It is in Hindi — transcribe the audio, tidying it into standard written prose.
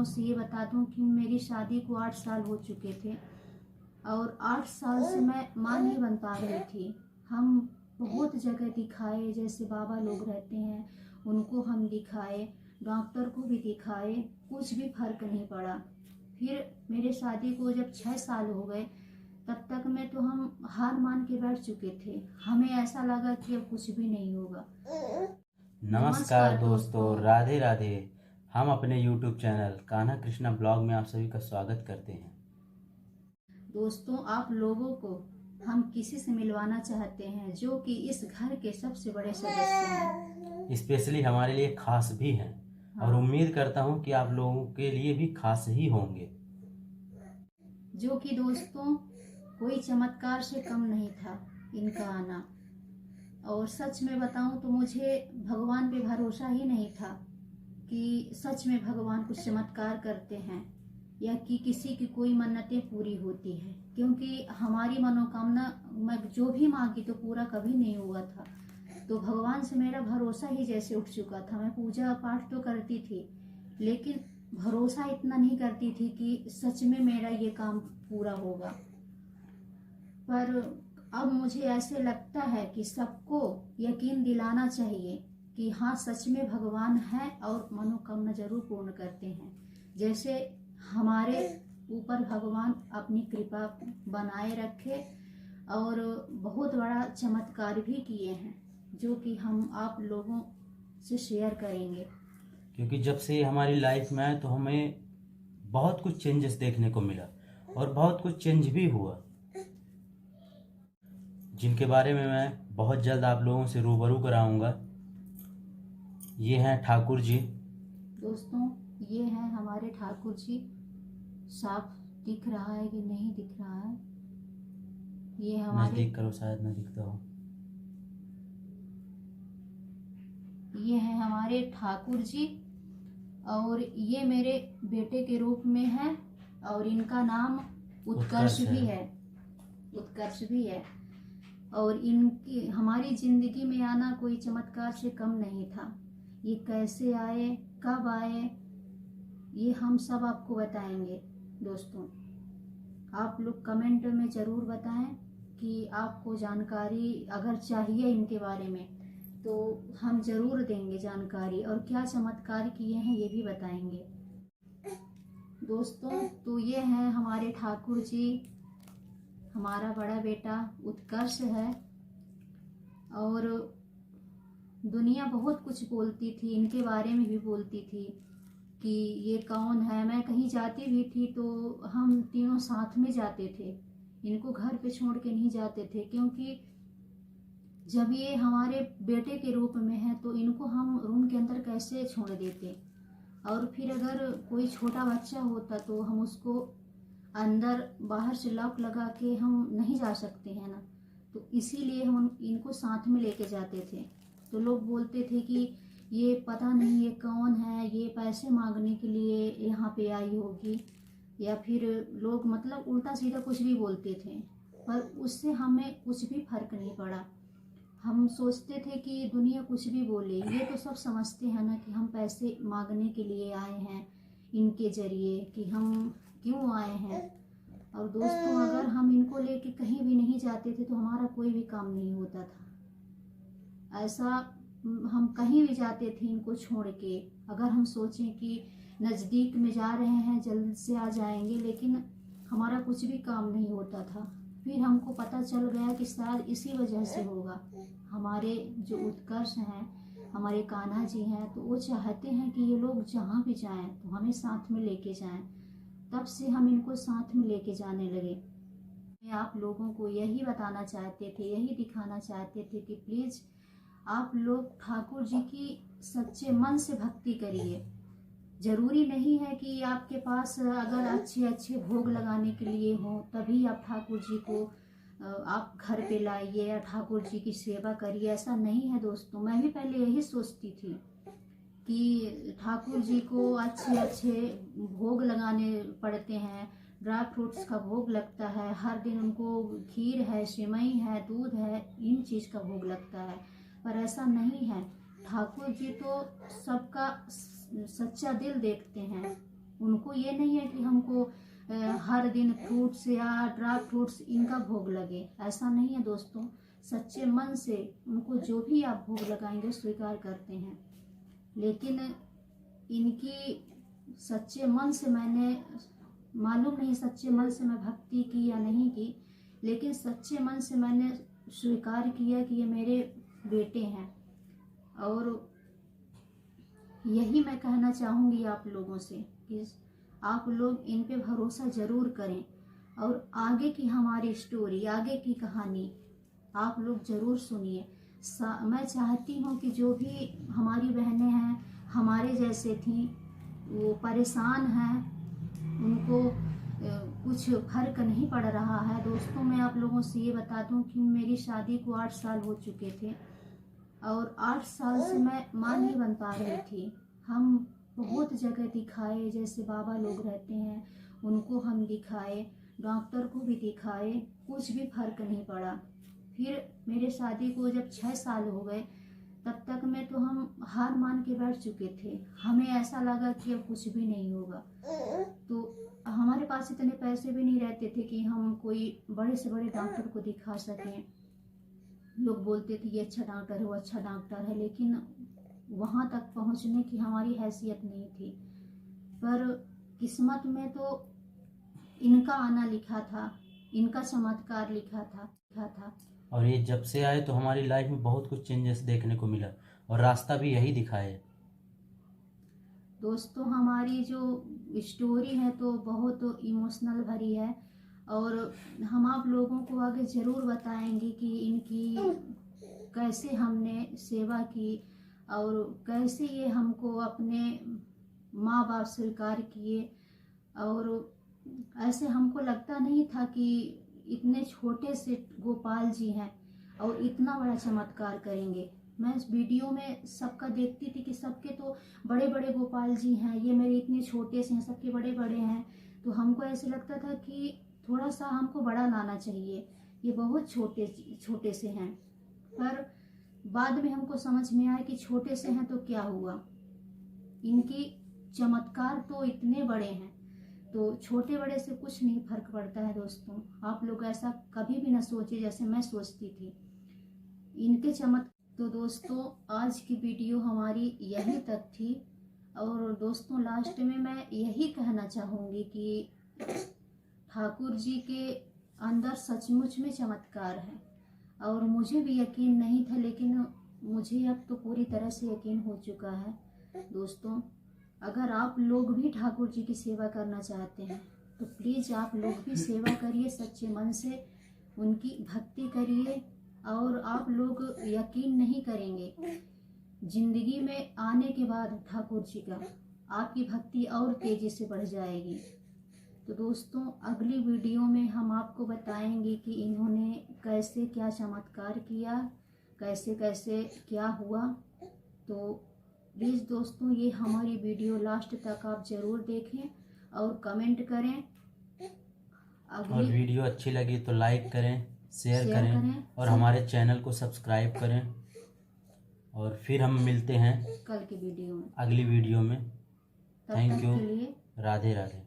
लोगों से ये बता दूं कि मेरी शादी को 8 साल हो चुके थे और 8 साल से मैं मां नहीं बन पा रही थी। हम बहुत जगह दिखाए, जैसे बाबा लोग रहते हैं उनको हम दिखाए, डॉक्टर को भी दिखाए, कुछ भी फर्क नहीं पड़ा। फिर मेरे शादी को जब 6 साल हो गए तब तक में तो हम हार मान के बैठ चुके थे। हमें ऐसा लगा कि अब कुछ भी नहीं होगा। नमस्कार दोस्तों, राधे राधे। हम अपने YouTube channel Kanha Krishna blog में आप सभी का स्वागत करते हैं। दोस्तों, आप लोगों को हम किसी से मिलवाना चाहते हैं जो कि इस घर के सबसे बड़े सदस्य हैं। स्पेशली हमारे लिए खास भी हैं। और उम्मीद करता हूं कि आप लोगों के लिए भी खास ही होंगे। जो कि दोस्तों कोई चमत्कार से कम नहीं था इनका आना। और सच में बताऊं तो मुझे भगवान पे भरोसा ही नहीं था कि सच में भगवान कुछ चमत्कार करते हैं या कि किसी की कोई मन्नतें पूरी होती है, क्योंकि हमारी मनोकामना मैं जो भी मांगी तो पूरा कभी नहीं हुआ था। तो भगवान से मेरा भरोसा ही जैसे उठ चुका था। मैं पूजा पाठ तो करती थी लेकिन भरोसा इतना नहीं करती थी कि सच में मेरा ये काम पूरा होगा। पर अब मुझे ऐसे लगता है कि सबको यकीन दिलाना चाहिए कि हाँ, सच में भगवान है और मनोकामना जरूर पूर्ण करते हैं। जैसे हमारे ऊपर भगवान अपनी कृपा बनाए रखे और बहुत बड़ा चमत्कार भी किए हैं जो कि हम आप लोगों से शेयर करेंगे। क्योंकि जब से हमारी लाइफ में आए तो हमें बहुत कुछ चेंजेस देखने को मिला और बहुत कुछ चेंज भी हुआ, जिनके बारे में मैं बहुत जल्द आप लोगों से रूबरू कराऊंगा। ये हैं ठाकुर जी। दोस्तों, ये हैं हमारे ठाकुर जी। साफ दिख रहा है कि नहीं दिख रहा है? ये हमारे नजदीक करो, शायद न दिखता हो। ये हैं हमारे ठाकुर जी और ये मेरे बेटे के रूप में है और इनका नाम उत्कर्ष भी है। उत्कर्ष भी है। और इनकी हमारी जिंदगी में आना कोई चमत्कार से कम नहीं था। ये कैसे आए, कब आए, ये हम सब आपको बताएंगे। दोस्तों, आप लोग कमेंट में ज़रूर बताएं कि आपको जानकारी अगर चाहिए इनके बारे में तो हम ज़रूर देंगे जानकारी, और क्या चमत्कार किए हैं ये भी बताएंगे। दोस्तों, तो ये हैं हमारे ठाकुर जी। हमारा बड़ा बेटा उत्कर्ष है और दुनिया बहुत कुछ बोलती थी, इनके बारे में भी बोलती थी कि ये कौन है। मैं कहीं जाती भी थी तो हम तीनों साथ में जाते थे, इनको घर पे छोड़ के नहीं जाते थे, क्योंकि जब ये हमारे बेटे के रूप में है तो इनको हम रूम के अंदर कैसे छोड़ देते। और फिर अगर कोई छोटा बच्चा होता तो हम उसको अंदर बाहर से लॉक लगा के हम नहीं जा सकते हैं ना, तो इसीलिए हम इनको साथ में लेके जाते थे। तो लोग बोलते थे कि ये पता नहीं ये कौन है, ये पैसे मांगने के लिए यहाँ पे आई होगी, या फिर लोग मतलब उल्टा सीधा कुछ भी बोलते थे। पर उससे हमें कुछ भी फर्क नहीं पड़ा। हम सोचते थे कि दुनिया कुछ भी बोले, ये तो सब समझते हैं ना कि हम पैसे मांगने के लिए आए हैं इनके जरिए, कि हम क्यों आए हैं। और दोस्तों, अगर हम इनको लेके कहीं भी नहीं जाते थे तो हमारा कोई भी काम नहीं होता था। ऐसा हम कहीं भी जाते थे इनको छोड़ के, अगर हम सोचें कि नज़दीक में जा रहे हैं जल्द से आ जाएंगे, लेकिन हमारा कुछ भी काम नहीं होता था। फिर हमको पता चल गया कि शायद इसी वजह से होगा। हमारे जो उत्कर्ष हैं, हमारे कान्हा जी हैं, तो वो चाहते हैं कि ये लोग जहाँ भी जाएं तो हमें साथ में लेके जाएं। तब से हम इनको साथ में लेके जाने लगे। मैं आप लोगों को यही बताना चाहते थे, यही दिखाना चाहते थे कि प्लीज़ आप लोग ठाकुर जी की सच्चे मन से भक्ति करिए। जरूरी नहीं है कि आपके पास अगर अच्छे अच्छे भोग लगाने के लिए हो तभी आप ठाकुर जी को आप घर पे लाइए या ठाकुर जी की सेवा करिए, ऐसा नहीं है दोस्तों। मैं भी पहले यही सोचती थी कि ठाकुर जी को अच्छे अच्छे भोग लगाने पड़ते हैं, ड्राई फ्रूट्स का भोग लगता है, हर दिन उनको खीर है, सेवई है, दूध है, इन चीज़ का भोग लगता है। पर ऐसा नहीं है। ठाकुर जी तो सबका सच्चा दिल देखते हैं। उनको ये नहीं है कि हमको हर दिन फ्रूट्स या ड्राई फ्रूट्स इनका भोग लगे, ऐसा नहीं है दोस्तों। सच्चे मन से उनको जो भी आप भोग लगाएंगे स्वीकार करते हैं। लेकिन इनकी सच्चे मन से मैंने, मालूम नहीं सच्चे मन से मैं भक्ति की या नहीं की, लेकिन सच्चे मन से मैंने स्वीकार किया कि ये मेरे बेटे हैं। और यही मैं कहना चाहूँगी आप लोगों से कि आप लोग इन पे भरोसा ज़रूर करें और आगे की हमारी स्टोरी, आगे की कहानी आप लोग ज़रूर सुनिए। मैं चाहती हूँ कि जो भी हमारी बहनें हैं हमारे जैसे थी, वो परेशान हैं, उनको कुछ फर्क नहीं पड़ रहा है। दोस्तों मैं आप लोगों से ये बता दूं कि मेरी शादी को 8 साल हो चुके थे और 8 साल से मैं मां नहीं बन पा रही थी। हम बहुत जगह दिखाए, जैसे बाबा लोग रहते हैं उनको हम दिखाए, डॉक्टर को भी दिखाए, कुछ भी फर्क नहीं पड़ा। फिर मेरे शादी को जब 6 साल हो गए तब तक में तो हम हार मान के बैठ चुके थे। हमें ऐसा लगा कि अब कुछ भी नहीं होगा। तो हमारे पास इतने पैसे भी नहीं रहते थे कि हम कोई बड़े से बड़े डॉक्टर को दिखा सकें। लोग बोलते थे ये अच्छा डॉक्टर है, वो अच्छा डॉक्टर है, लेकिन वहाँ तक पहुँचने की हमारी हैसियत नहीं थी। पर किस्मत में तो इनका आना लिखा था, इनका चमत्कार लिखा था। और ये जब से आए तो हमारी लाइफ में बहुत कुछ चेंजेस देखने को मिला और रास्ता भी यही दिखाए। दोस्तों हमारी जो स्टोरी है तो बहुत इमोशनल भरी है और हम आप लोगों को आगे ज़रूर बताएंगे कि इनकी कैसे हमने सेवा की और कैसे ये हमको अपने माँ बाप स्वीकार किए। और ऐसे हमको लगता नहीं था कि इतने छोटे से गोपाल जी हैं और इतना बड़ा चमत्कार करेंगे। मैं इस वीडियो में सबका देखती थी कि सबके तो बड़े बड़े गोपाल जी हैं, ये मेरे इतने छोटे से हैं, सबके बड़े बड़े हैं। तो हमको ऐसे लगता था कि थोड़ा सा हमको बड़ा लाना चाहिए, ये बहुत छोटे से हैं। पर बाद में हमको समझ में आया कि छोटे से हैं तो क्या हुआ, इनकी चमत्कार तो इतने बड़े हैं, तो छोटे बड़े से कुछ नहीं फर्क पड़ता है। दोस्तों आप लोग ऐसा कभी भी ना सोचिए जैसे मैं सोचती थी। इनके तो दोस्तों आज की वीडियो हमारी यहीं तक थी। और दोस्तों लास्ट में मैं यही कहना चाहूँगी कि ठाकुर जी के अंदर सचमुच में चमत्कार है और मुझे भी यकीन नहीं था, लेकिन मुझे अब तो पूरी तरह से यकीन हो चुका है। दोस्तों अगर आप लोग भी ठाकुर जी की सेवा करना चाहते हैं तो प्लीज़ आप लोग भी सेवा करिए, सच्चे मन से उनकी भक्ति करिए। और आप लोग यकीन नहीं करेंगे, जिंदगी में आने के बाद ठाकुर जी का आपकी भक्ति और तेजी से बढ़ जाएगी। तो दोस्तों अगली वीडियो में हम आपको बताएंगे कि इन्होंने कैसे क्या चमत्कार किया, कैसे कैसे क्या हुआ। तो प्लीज़ दोस्तों ये हमारी वीडियो लास्ट तक आप ज़रूर देखें और कमेंट करें। और वीडियो अच्छी लगी तो लाइक करें, शेयर करें और हमारे चैनल को सब्सक्राइब करें। और फिर हम मिलते हैं कल की वीडियो में, अगली वीडियो में। Thank you. लिए राधे राधे।